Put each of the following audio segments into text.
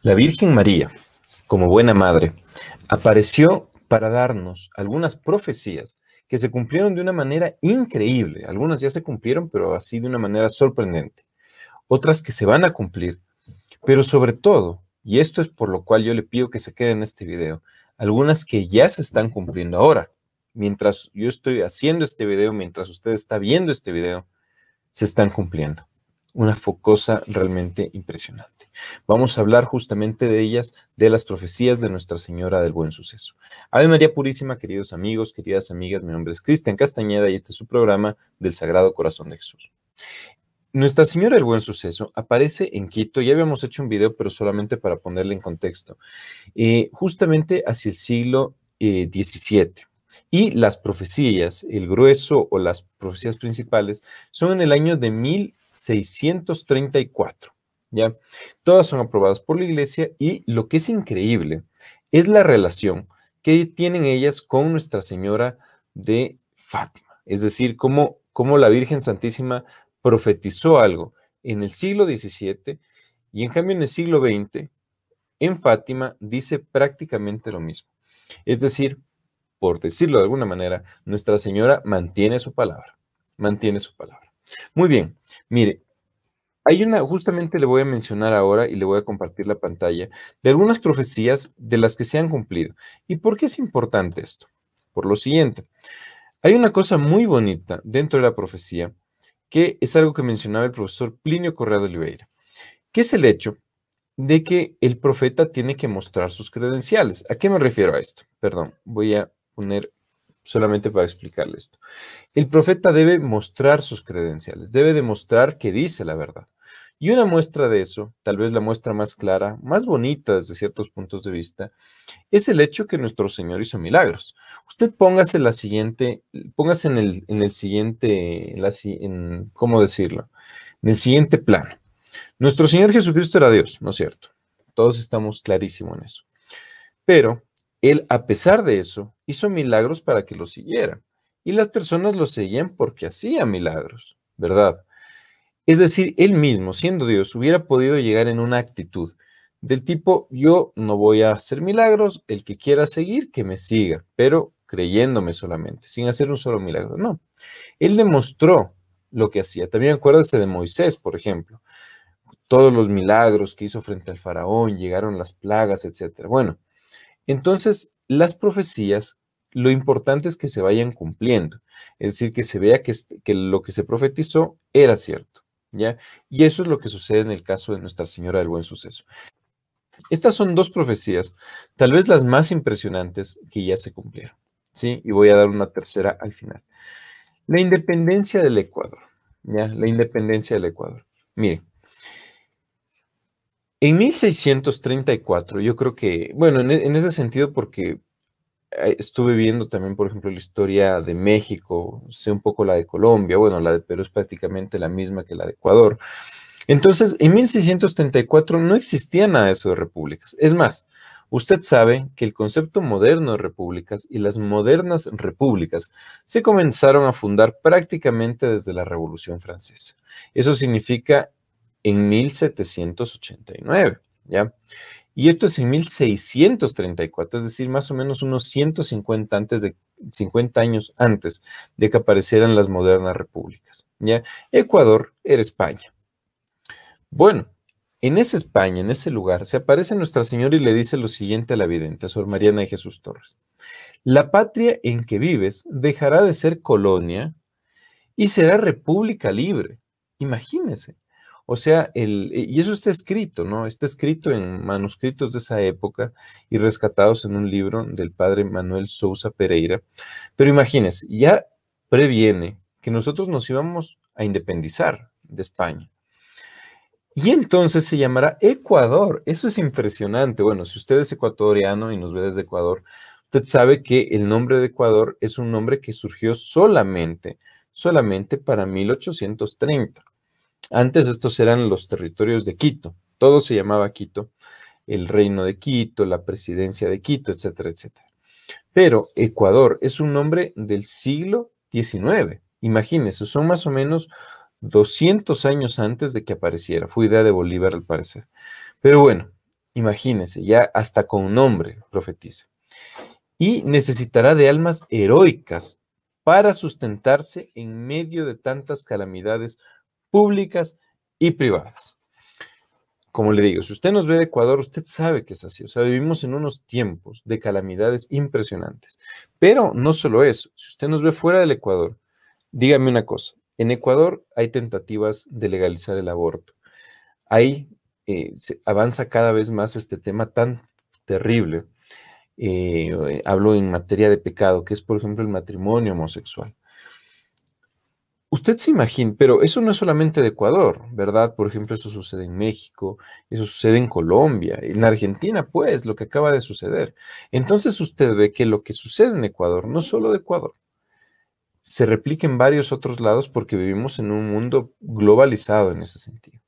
La Virgen María, como buena madre, apareció para darnos algunas profecías que se cumplieron de una manera increíble. Algunas ya se cumplieron, pero así de una manera sorprendente. Otras que se van a cumplir, pero sobre todo, y esto es por lo cual yo le pido que se quede en este video, algunas que ya se están cumpliendo ahora. Mientras yo estoy haciendo este video, mientras usted está viendo este video, se están cumpliendo. Una cosa realmente impresionante. Vamos a hablar justamente de ellas, de las profecías de Nuestra Señora del Buen Suceso. Ave María Purísima, queridos amigos, queridas amigas, mi nombre es Cristian Castañeda y este es su programa del Sagrado Corazón de Jesús. Nuestra Señora del Buen Suceso aparece en Quito. Ya habíamos hecho un video, pero solamente para ponerle en contexto, justamente hacia el siglo XVII. Y las profecías, el grueso o las profecías principales, son en el año de 1634, ¿ya? Todas son aprobadas por la Iglesia y lo que es increíble es la relación que tienen ellas con Nuestra Señora de Fátima. Es decir, cómo la Virgen Santísima profetizó algo en el siglo XVII y en cambio en el siglo XX, en Fátima, dice prácticamente lo mismo. Es decir, por decirlo de alguna manera, Nuestra Señora mantiene su palabra. Mantiene su palabra. Muy bien, mire, justamente le voy a mencionar ahora y le voy a compartir la pantalla de algunas profecías de las que se han cumplido. ¿Y por qué es importante esto? Por lo siguiente, hay una cosa muy bonita dentro de la profecía que es algo que mencionaba el profesor Plinio Correa de Oliveira, que es el hecho de que el profeta tiene que mostrar sus credenciales. ¿A qué me refiero a esto? Perdón, voy a poner solamente para explicarle esto. El profeta debe mostrar sus credenciales, debe demostrar que dice la verdad. Y una muestra de eso, tal vez la muestra más clara, más bonita desde ciertos puntos de vista, es el hecho que nuestro Señor hizo milagros. Usted póngase en el siguiente, ¿cómo decirlo? En el siguiente plano. Nuestro Señor Jesucristo era Dios, ¿no es cierto? Todos estamos clarísimos en eso. Pero Él, a pesar de eso, hizo milagros para que lo siguieran. Y las personas lo seguían porque hacía milagros, ¿verdad? Es decir, Él mismo, siendo Dios, hubiera podido llegar en una actitud del tipo, yo no voy a hacer milagros, el que quiera seguir, que me siga, pero creyéndome solamente, sin hacer un solo milagro. No, Él demostró lo que hacía. También acuérdese de Moisés, por ejemplo. Todos los milagros que hizo frente al faraón, llegaron las plagas, etc. Bueno, entonces las profecías, lo importante es que se vayan cumpliendo. Es decir, que se vea que lo que se profetizó era cierto. ¿Ya? Y eso es lo que sucede en el caso de Nuestra Señora del Buen Suceso. Estas son dos profecías, tal vez las más impresionantes que ya se cumplieron, ¿sí? Y voy a dar una tercera al final. La independencia del Ecuador, ¿ya? La independencia del Ecuador. Mire, en 1634, yo creo que, bueno, en ese sentido, porque estuve viendo también, por ejemplo, la historia de México, sé un poco la de Colombia, bueno, la de Perú es prácticamente la misma que la de Ecuador. Entonces, en 1634 no existía nada de eso de repúblicas. Es más, usted sabe que el concepto moderno de repúblicas y las modernas repúblicas se comenzaron a fundar prácticamente desde la Revolución Francesa. Eso significa en 1789, ¿ya? Y esto es en 1634, es decir, más o menos unos 50 años antes de que aparecieran las modernas repúblicas, ¿ya? Ecuador era España. Bueno, en esa España, en ese lugar, se aparece Nuestra Señora y le dice lo siguiente a la vidente, a Sor Mariana de Jesús Torres. La patria en que vives dejará de ser colonia y será república libre. Imagínese. O sea, y eso está escrito, ¿no? Está escrito en manuscritos de esa época y rescatados en un libro del padre Manuel Sousa Pereira. Pero imagínese, ya previene que nosotros nos íbamos a independizar de España. Y entonces se llamará Ecuador. Eso es impresionante. Bueno, si usted es ecuatoriano y nos ve desde Ecuador, usted sabe que el nombre de Ecuador es un nombre que surgió solamente para 1830. Antes estos eran los territorios de Quito. Todo se llamaba Quito, el reino de Quito, la presidencia de Quito, etcétera, etcétera. Pero Ecuador es un nombre del siglo XIX. Imagínense, son más o menos 200 años antes de que apareciera. Fue idea de Bolívar al parecer. Pero bueno, Imagínense, ya hasta con nombre profetiza. Y necesitará de almas heroicas para sustentarse en medio de tantas calamidades públicas y privadas. Como le digo, si usted nos ve de Ecuador, usted sabe que es así. O sea, vivimos en unos tiempos de calamidades impresionantes. Pero no solo eso, si usted nos ve fuera del Ecuador, dígame una cosa. En Ecuador hay tentativas de legalizar el aborto. Ahí se avanza cada vez más este tema tan terrible. Hablo en materia de pecado, que es, por ejemplo, el matrimonio homosexual. Usted se imagina, pero eso no es solamente de Ecuador, ¿verdad? Por ejemplo, eso sucede en México, eso sucede en Colombia, en Argentina, pues, lo que acaba de suceder. Entonces usted ve que lo que sucede en Ecuador, no solo de Ecuador, se replica en varios otros lados porque vivimos en un mundo globalizado en ese sentido.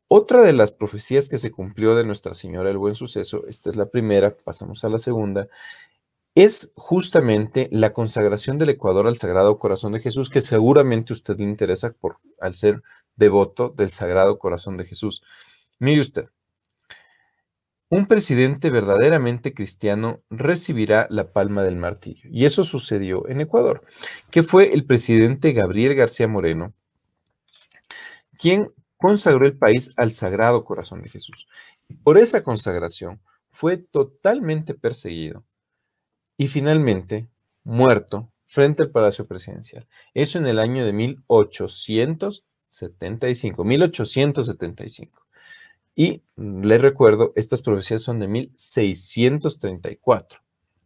Otra de las profecías que se cumplió de Nuestra Señora del Buen Suceso, esta es la primera, pasamos a la segunda, es justamente la consagración del Ecuador al Sagrado Corazón de Jesús, que seguramente a usted le interesa al ser devoto del Sagrado Corazón de Jesús. Mire usted, un presidente verdaderamente cristiano recibirá la palma del martirio. Y eso sucedió en Ecuador, que fue el presidente Gabriel García Moreno, quien consagró el país al Sagrado Corazón de Jesús. Por esa consagración fue totalmente perseguido y finalmente muerto frente al Palacio Presidencial. Eso en el año de 1875, 1875. Y les recuerdo, estas profecías son de 1634,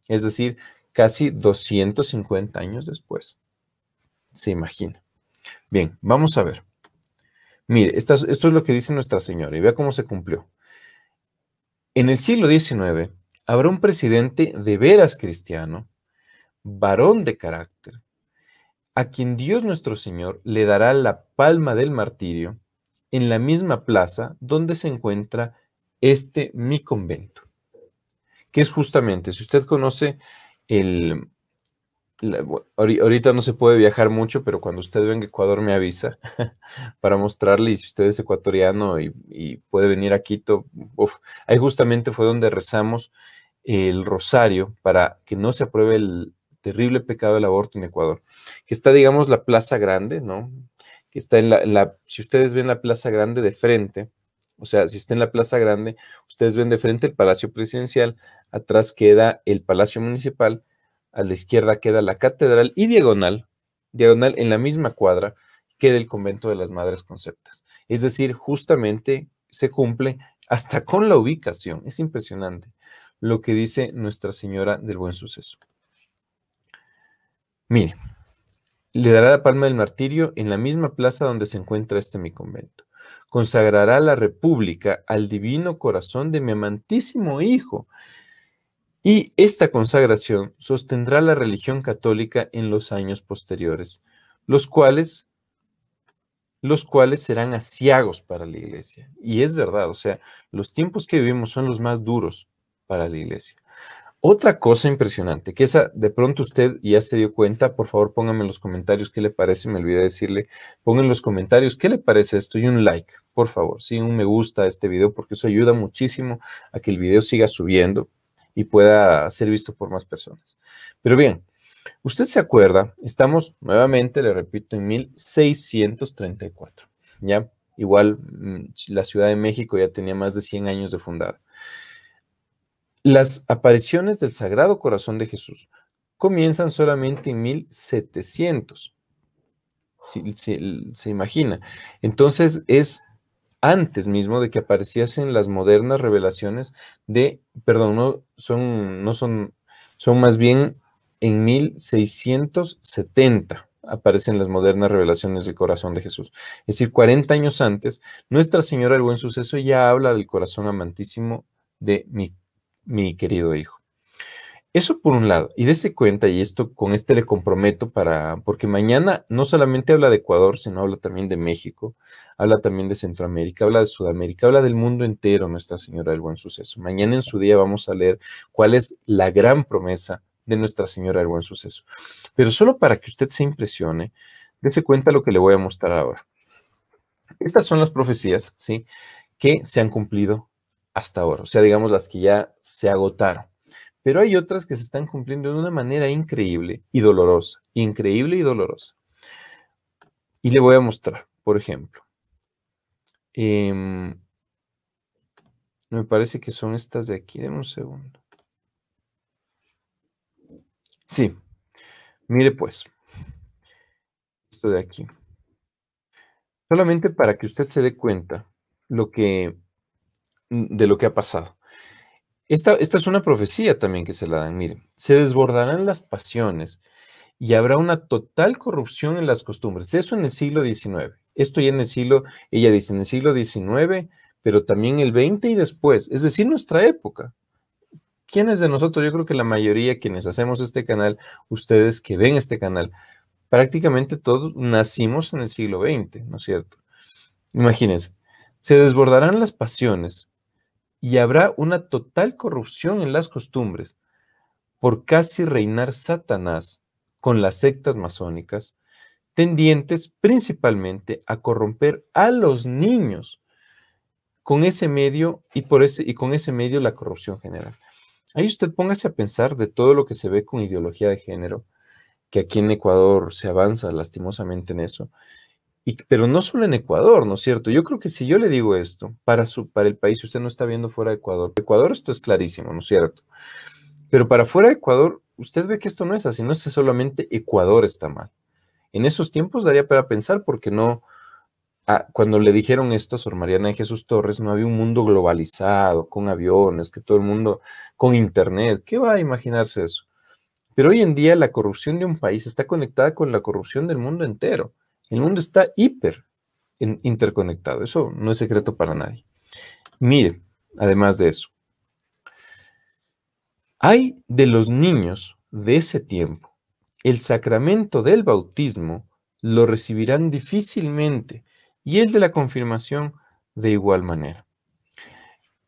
es decir, casi 250 años después. Se imagina. Bien, vamos a ver. Mire, esto es lo que dice Nuestra Señora y vea cómo se cumplió. En el siglo XIX habrá un presidente de veras cristiano, varón de carácter, a quien Dios nuestro Señor le dará la palma del martirio en la misma plaza donde se encuentra mi convento, que es justamente, si usted conoce ahorita no se puede viajar mucho, pero cuando usted venga a Ecuador me avisa para mostrarle, y si usted es ecuatoriano y puede venir a Quito, ahí justamente fue donde rezamos el rosario para que no se apruebe el terrible pecado del aborto en Ecuador, que está, digamos, la Plaza Grande, ¿no? Que está si ustedes ven la Plaza Grande de frente, o sea, si está en la Plaza Grande, ustedes ven de frente el Palacio Presidencial, atrás queda el Palacio Municipal, a la izquierda queda la catedral y diagonal en la misma cuadra, queda el convento de las Madres Conceptas. Es decir, justamente se cumple hasta con la ubicación. Es impresionante lo que dice Nuestra Señora del Buen Suceso. Mire, le dará la palma del martirio en la misma plaza donde se encuentra mi convento. Consagrará la república al divino corazón de mi amantísimo Hijo. Y esta consagración sostendrá la religión católica en los años posteriores, los cuales serán aciagos para la iglesia. Y es verdad, o sea, los tiempos que vivimos son los más duros para la iglesia. Otra cosa impresionante, que esa de pronto usted ya se dio cuenta, por favor póngame en los comentarios qué le parece, me olvidé decirle, pongan en los comentarios qué le parece esto y un like, por favor, sí, un me gusta a este video porque eso ayuda muchísimo a que el video siga subiendo y pueda ser visto por más personas. Pero bien, usted se acuerda, estamos nuevamente, le repito, en 1634, ¿ya? Igual la Ciudad de México ya tenía más de 100 años de fundada. Las apariciones del Sagrado Corazón de Jesús comienzan solamente en 1700. Se imagina. Entonces es antes mismo de que apareciesen las modernas revelaciones son más bien en 1670 aparecen las modernas revelaciones del corazón de Jesús. Es decir, 40 años antes, Nuestra Señora del Buen Suceso ya habla del corazón amantísimo de mi querido hijo. Eso por un lado, y dése cuenta, y con este le comprometo porque mañana no solamente habla de Ecuador, sino habla también de México, habla también de Centroamérica, habla de Sudamérica, habla del mundo entero, Nuestra Señora del Buen Suceso. Mañana en su día vamos a leer cuál es la gran promesa de Nuestra Señora del Buen Suceso. Pero solo para que usted se impresione, dése cuenta lo que le voy a mostrar ahora. Estas son las profecías, ¿sí?, que se han cumplido hasta ahora, o sea, digamos las que ya se agotaron. Pero hay otras que se están cumpliendo de una manera increíble y dolorosa, increíble y dolorosa. Y le voy a mostrar, por ejemplo, me parece que son estas de aquí, deme un segundo. Sí, mire pues, esto de aquí. Solamente para que usted se dé cuenta de lo que ha pasado. Esta es una profecía también que se la dan. Miren, se desbordarán las pasiones y habrá una total corrupción en las costumbres. Eso en el siglo XIX. Esto ya en el siglo, ella dice, en el siglo XIX, pero también el XX y después, es decir, nuestra época. ¿Quiénes de nosotros? Yo creo que la mayoría, quienes hacemos este canal, ustedes que ven este canal, prácticamente todos nacimos en el siglo XX, ¿no es cierto? Imagínense, se desbordarán las pasiones y habrá una total corrupción en las costumbres por casi reinar Satanás con las sectas masónicas, tendientes principalmente a corromper a los niños con ese medio y con ese medio la corrupción general. Ahí usted póngase a pensar de todo lo que se ve con ideología de género, que aquí en Ecuador se avanza lastimosamente en eso, pero no solo en Ecuador, ¿no es cierto? Yo creo que si yo le digo esto para el país, si usted no está viendo fuera de Ecuador, Ecuador esto es clarísimo, ¿no es cierto? Pero para fuera de Ecuador, usted ve que esto no es así, no es que solamente Ecuador está mal. En esos tiempos daría para pensar porque no, cuando le dijeron esto a Sor Mariana de Jesús Torres, no había un mundo globalizado, con aviones, que todo el mundo, con internet, ¿qué va a imaginarse eso? Pero hoy en día la corrupción de un país está conectada con la corrupción del mundo entero. El mundo está interconectado, eso no es secreto para nadie. Mire, además de eso, hay de los niños de ese tiempo, el sacramento del bautismo lo recibirán difícilmente y el de la confirmación de igual manera.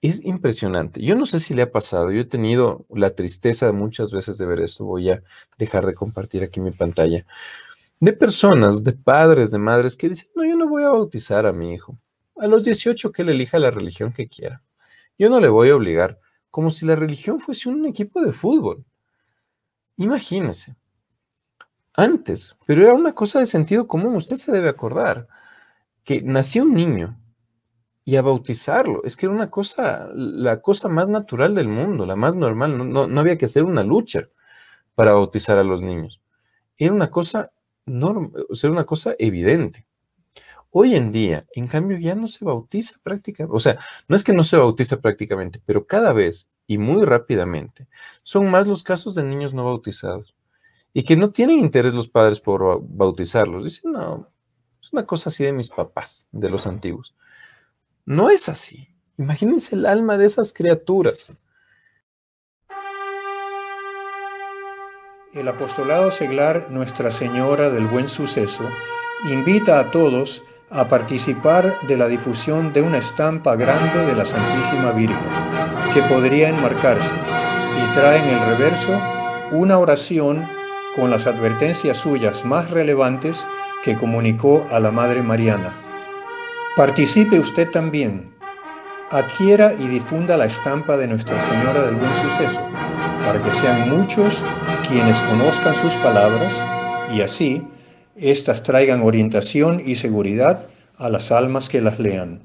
Es impresionante. Yo no sé si le ha pasado, yo he tenido la tristeza muchas veces de ver esto, voy a dejar de compartir aquí mi pantalla, de personas, de padres, de madres que dicen, no, yo no voy a bautizar a mi hijo. A los 18 que él elija la religión que quiera. Yo no le voy a obligar, como si la religión fuese un equipo de fútbol. Imagínese. Antes, pero era una cosa de sentido común, usted se debe acordar, que nació un niño y a bautizarlo, es que era una cosa, la cosa más natural del mundo, la más normal, no había que hacer una lucha para bautizar a los niños. Era una cosa o sea, una cosa evidente. Hoy en día, en cambio, ya no se bautiza prácticamente, o sea, no es que no se bautiza prácticamente, pero cada vez y muy rápidamente son más los casos de niños no bautizados y que no tienen interés los padres por bautizarlos. Dicen, no, es una cosa así de mis papás, de los antiguos. No es así. Imagínense el alma de esas criaturas. El apostolado seglar Nuestra Señora del Buen Suceso invita a todos a participar de la difusión de una estampa grande de la Santísima Virgen, que podría enmarcarse, y trae en el reverso una oración con las advertencias suyas más relevantes que comunicó a la Madre Mariana. Participe usted también. Adquiera y difunda la estampa de Nuestra Señora del Buen Suceso, para que sean muchos quienes conozcan sus palabras y así éstas traigan orientación y seguridad a las almas que las lean.